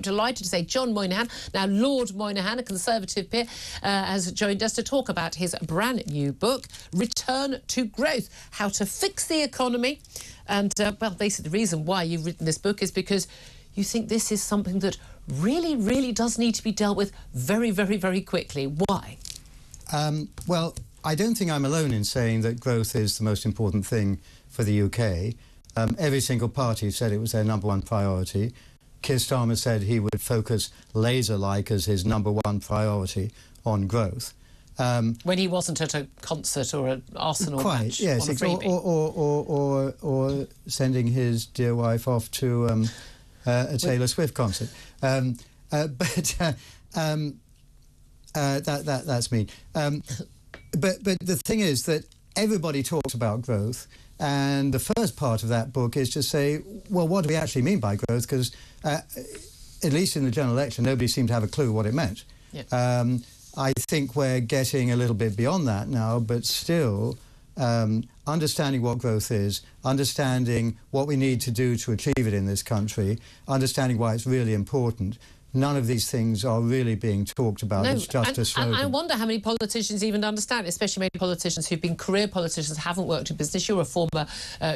Delighted to say John Moynihan, now Lord Moynihan, a Conservative peer, has joined us to talk about his brand new book, Return to Growth, How to Fix the Economy. And, well, basically the reason why you've written this book is because you think this is something that really does need to be dealt with very quickly. Why? Well, I don't think I'm alone in saying that growth is the most important thing for the UK. Every single party said it was their #1 priority. Keir Starmer said he would focus laser-like as his #1 priority on growth. When he wasn't at a concert or an Arsenal match, yes, on a freebie. or sending his dear wife off to a Taylor Swift concert. That's mean. But the thing is that everybody talks about growth, and the first part of that book is to say, well, what do we actually mean by growth? Because at least in the general election, nobody seemed to have a clue what it meant. Yeah. I think we're getting a little bit beyond that now, but still understanding what growth is, understanding what we need to do to achieve it in this country, understanding why it's really important. None of these things are really being talked about. No, it's just a slogan. And I wonder how many politicians even understand, especially many politicians who've been career politicians, haven't worked in business. You're a former,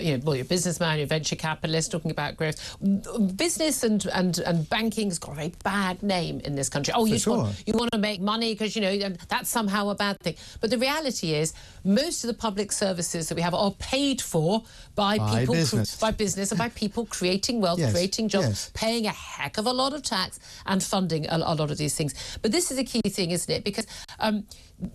you're a businessman, you're a venture capitalist, talking about growth. Business and banking has got a very bad name in this country. Oh, you want to make money because, and that's somehow a bad thing. But the reality is, most of the public services that we have are paid for by people, by business and by people creating wealth, creating jobs, paying a heck of a lot of tax and funding a lot of these things. But this is a key thing, isn't it? Because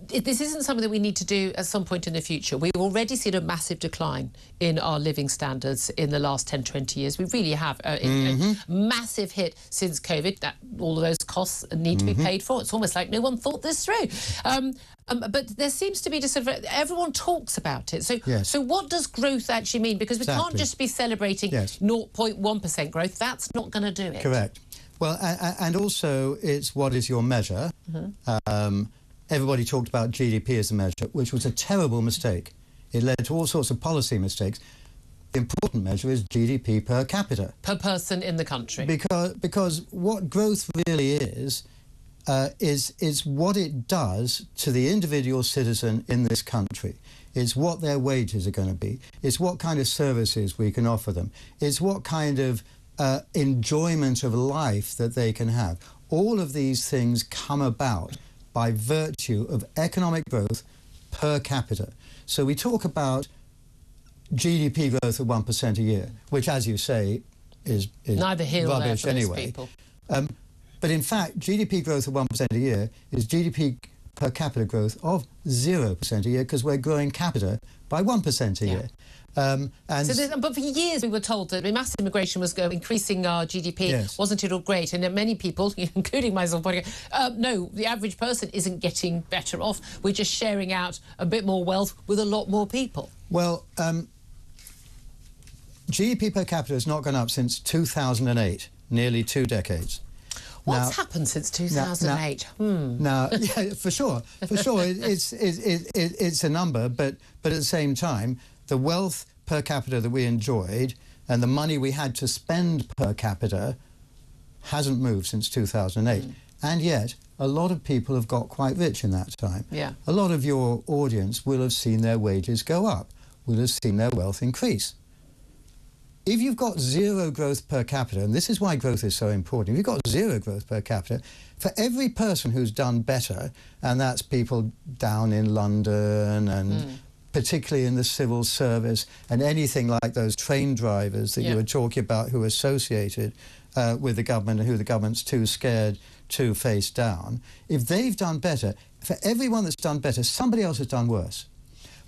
this isn't something that we need to do at some point in the future. We've already seen a massive decline in our living standards in the last 10, 20 years. We really have a massive hit since COVID. That all of those costs need to be paid for. It's almost like no one thought this through. But there seems to be just everyone talks about it. So what does growth actually mean? Because we can't just be celebrating 0.1% growth. That's not going to do it. Correct. Well, and also it's what is your measure. Everybody talked about GDP as a measure, which was a terrible mistake. It led to all sorts of policy mistakes. The important measure is GDP per capita. Per person in the country. Because what growth really is what it does to the individual citizen in this country. It's what their wages are going to be. It's what kind of services we can offer them. It's what kind of enjoyment of life that they can have. All of these things come about by virtue of economic growth per capita. So we talk about GDP growth of 1% a year, which, as you say, is neither here nor there rubbish for anyway. People. But in fact, GDP growth of 1% a year is GDP per capita growth of 0% a year, because we're growing capita by 1% a year. But for years we were told that mass immigration was increasing our GDP. Wasn't it all great? And many people, including myself, no, the average person isn't getting better off. We're just sharing out a bit more wealth with a lot more people. Well, GDP per capita has not gone up since 2008, nearly 2 decades. What's happened since 2008? Now, yeah, for sure, it's a number, but at the same time, the wealth per capita that we enjoyed and the money we had to spend per capita hasn't moved since 2008. And yet, a lot of people have got quite rich in that time. Yeah. A lot of your audience will have seen their wages go up, will have seen their wealth increase. If you've got 0 growth per capita, and this is why growth is so important, if you've got 0 growth per capita, for every person who's done better, and that's people down in London and particularly in the civil service and anything like those train drivers that you were talking about who are associated with the government and who the government's too scared to face down, if they've done better, for everyone that's done better, somebody else has done worse.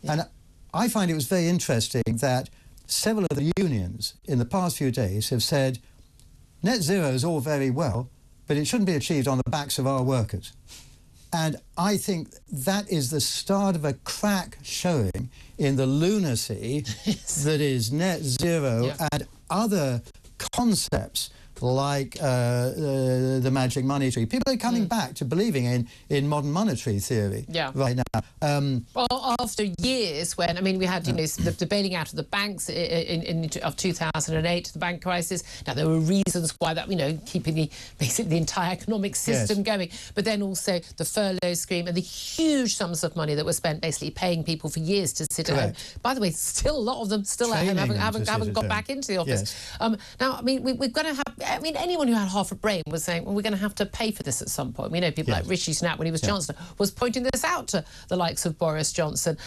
And I find it was very interesting that several of the unions in the past few days have said net zero is all very well, but it shouldn't be achieved on the backs of our workers. And I think that is the start of a crack showing in the lunacy that is net zero and other concepts like the magic money tree. People are coming back to believing in modern monetary theory right now. Well, after years when, I mean, we had, the bailing out of the banks of 2008, the bank crisis. Now, there were reasons why that, keeping basically the entire economic system going. But then also the furlough scheme and the huge sums of money that were spent basically paying people for years to sit at home. By the way, still a lot of them still at home haven't got back into the office. Now, I mean, we've got to have, anyone who had half a brain was saying, well, we're going to have to pay for this at some point. We know people like Rishi Sunak, when he was Chancellor, was pointing this out to the likes of Boris Johnson.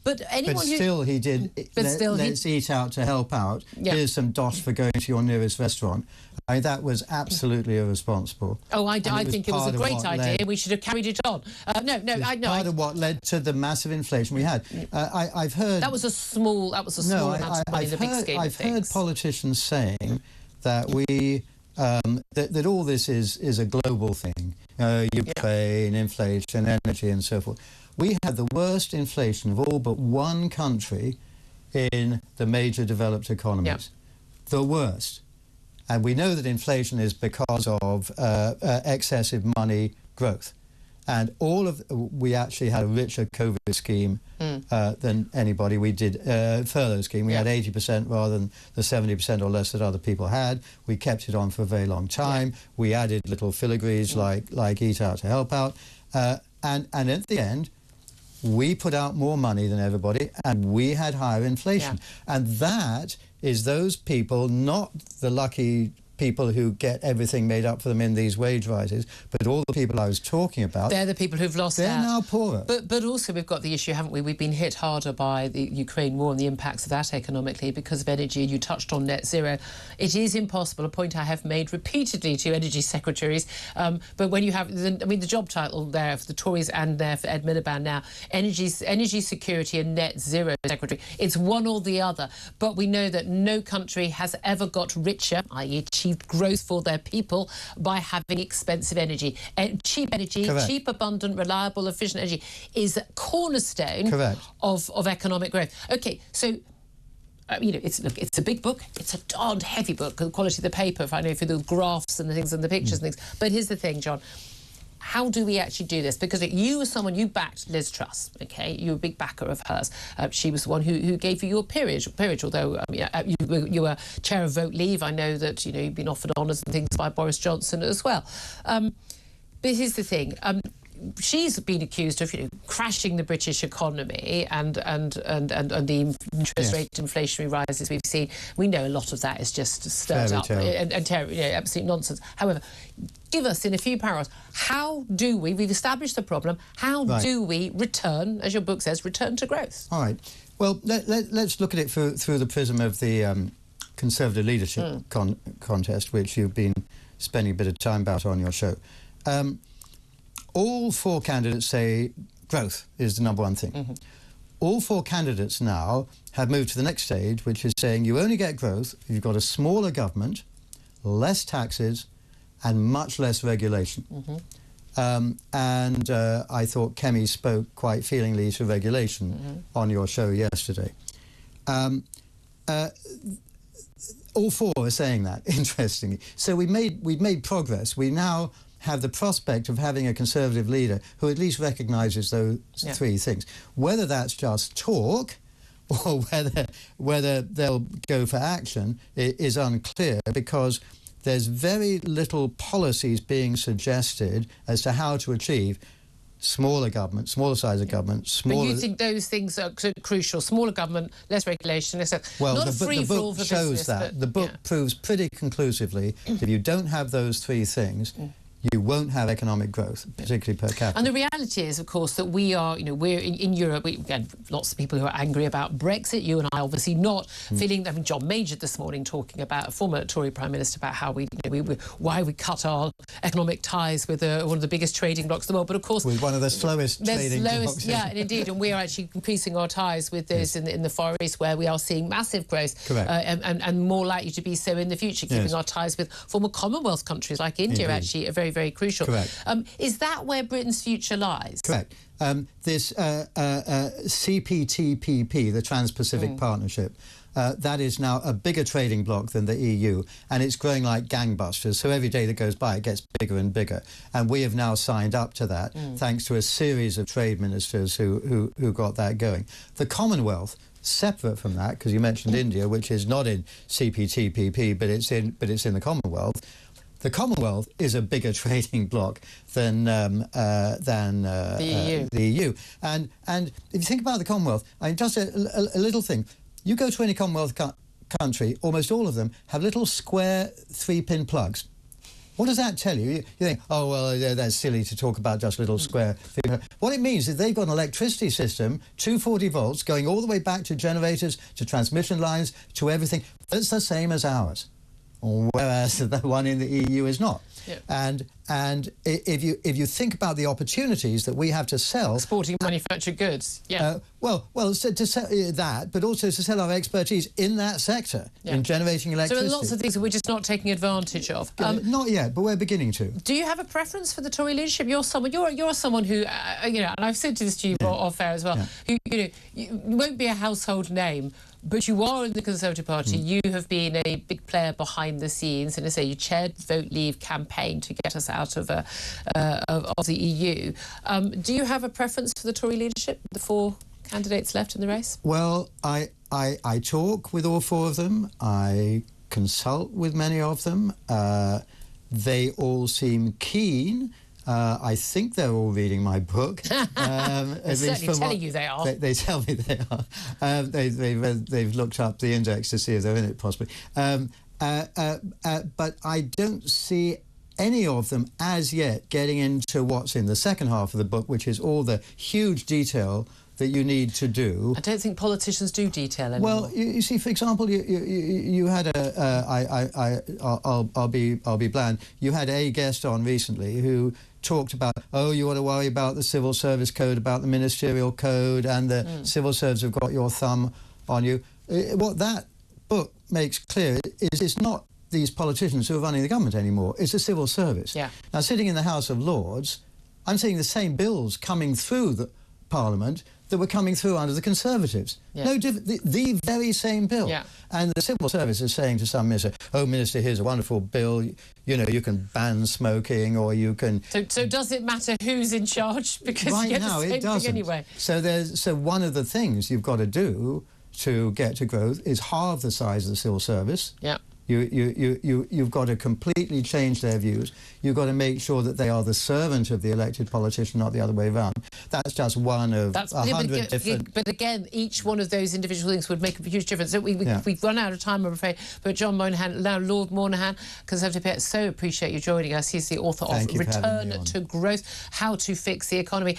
But still he did. Let's eat out to help out. Here's some dosh for going to your nearest restaurant. That was absolutely irresponsible. Oh, I think it was a great idea. We should have carried it on. Part of what led to the massive inflation we had. I've heard that was a small amount of money in the big scheme of things. I've heard politicians saying that that all this is a global thing. Ukraine, inflation, energy, and so forth. We had the worst inflation of all but one country in the major developed economies. The worst. And we know that inflation is because of excessive money growth. And we actually had a richer COVID scheme than anybody. We did furlough scheme. We had 80% rather than the 70% or less that other people had. We kept it on for a very long time. We added little filigrees like Eat Out to Help Out. And at the end, we put out more money than everybody, and we had higher inflation. And that is those people, not the lucky people who get everything made up for them in these wage rises, but all the people I was talking about. They're the people who've lost out. They're now poorer. But also we've got the issue, haven't we? We've been hit harder by the Ukraine war and the impacts of that economically because of energy. You touched on net zero. It is impossible, a point I have made repeatedly to energy secretaries, but when you have, the job title there for the Tories and there for Ed Miliband now, energy security and net zero secretary, it's one or the other. But we know that no country has ever got richer, i.e. achieved growth for their people by having expensive energy. Cheap energy, cheap, abundant, reliable, efficient energy is a cornerstone of economic growth. OK, so it's a big book. It's a darned heavy book. The quality of the paper, if I know, for the graphs and the things and the pictures and things. But here's the thing, John. How do we actually do this? Because you were someone, you backed Liz Truss, OK? You were a big backer of hers. She was the one who gave you your peerage, although you were chair of Vote Leave. I know that, you've been offered honours and things by Boris Johnson as well. But here's the thing. She's been accused of crashing the British economy and the interest rate inflationary rises we've seen. We know a lot of that is just stirred up and absolute nonsense. However, give us in a few paragraphs, how do we've established the problem, how do we return, as your book says, return to growth? All right. Well, let's look at it through the prism of the Conservative leadership contest, which you've been spending a bit of time about on your show. All four candidates say growth is the number one thing. All four candidates now have moved to the next stage, which is saying you only get growth if you've got a smaller government, less taxes, and much less regulation. I thought Kemi spoke quite feelingly to regulation on your show yesterday. All four are saying that, interestingly. So we've made progress. We now have the prospect of having a Conservative leader who at least recognises those three things. Whether that's just talk or whether they'll go for action is unclear, because there's very little policies being suggested as to how to achieve smaller government, smaller size of government, smaller... But you think those things are crucial? Smaller government, less regulation, less... Well, not a free-for-all for business, shows that. The book proves pretty conclusively that if you don't have those three things, you won't have economic growth, particularly per capita. And the reality is, of course, that we are, we're in Europe. Again, lots of people who are angry about Brexit. You and I, obviously, not feeling. I mean, John Major this morning talking about a former Tory Prime Minister about how why we cut our economic ties with one of the biggest trading blocs in the world. But of course, with one of the slowest trading blocs. Yeah, indeed, and we are actually increasing our ties with those in the Far East, where we are seeing massive growth, and more likely to be so in the future. Keeping our ties with former Commonwealth countries like India, actually, are very very, very crucial. Correct. Is that where Britain's future lies? Correct. This CPTPP, the Trans-Pacific Partnership, that is now a bigger trading bloc than the EU, and it's growing like gangbusters. So every day that goes by, it gets bigger and bigger. And we have now signed up to that, thanks to a series of trade ministers who got that going. The Commonwealth, separate from that, because you mentioned India, which is not in CPTPP, but it's in the Commonwealth. The Commonwealth is a bigger trading bloc than the EU. And if you think about the Commonwealth, I mean, just a little thing. You go to any Commonwealth country, almost all of them have little square 3-pin plugs. What does that tell you? You think, oh, well, that's silly to talk about just little square 3-pin. What it means is they've got an electricity system, 240 volts, going all the way back to generators, to transmission lines, to everything. It's the same as ours, whereas the one in the EU is not. Yep. And if you think about the opportunities that we have to sell, exporting manufactured goods, well, so to sell that, but also to sell our expertise in that sector, in generating electricity. So lots of things that we're just not taking advantage of. Not yet, but we're beginning to. Do you have a preference for the Tory leadership? You're someone who, and I've said this to you off air as well. Who, you won't be a household name, but you are in the Conservative Party. You have been a big player behind the scenes, and I say you chaired the Vote Leave campaign to get us out of the EU. Do you have a preference for the Tory leadership, the 4 candidates left in the race? Well, I talk with all 4 of them. I consult with many of them. They all seem keen. I think they're all reading my book. They're certainly telling you they are. They tell me they are. They've looked up the index to see if they're in it, possibly. But I don't see any of them as yet getting into what's in the second half of the book, which is all the huge detail that you need to do. I don't think politicians do detail anymore. Well, you see, for example, you had I'll be bland. You had a guest on recently who talked about, oh, you want to worry about the civil service code, about the ministerial code, and the civil servants have got your thumb on you. What that book makes clear is it's not these politicians who are running the government anymore. It's the civil service. Yeah. Now, sitting in the House of Lords, I'm seeing the same bills coming through the Parliament that were coming through under the Conservatives. Yeah. No different, the very same bill. Yeah. And the civil service is saying to some minister, oh, Minister, here's a wonderful bill, you know, you can ban smoking, or you can... So does it matter who's in charge? Because right you get now, the same it doesn't. thing anyway. So one of the things you've got to do to get to growth is halve the size of the civil service. Yeah. You've got to completely change their views. You've got to make sure that they are the servant of the elected politician, not the other way around. That's just one of 100 different... But again, each one of those individual things would make a huge difference. So we've run out of time, I'm afraid. But John Moynihan, now Lord Moynihan, Conservative Peer, so appreciate you joining us. He's the author of Return to Growth, How to Fix the Economy.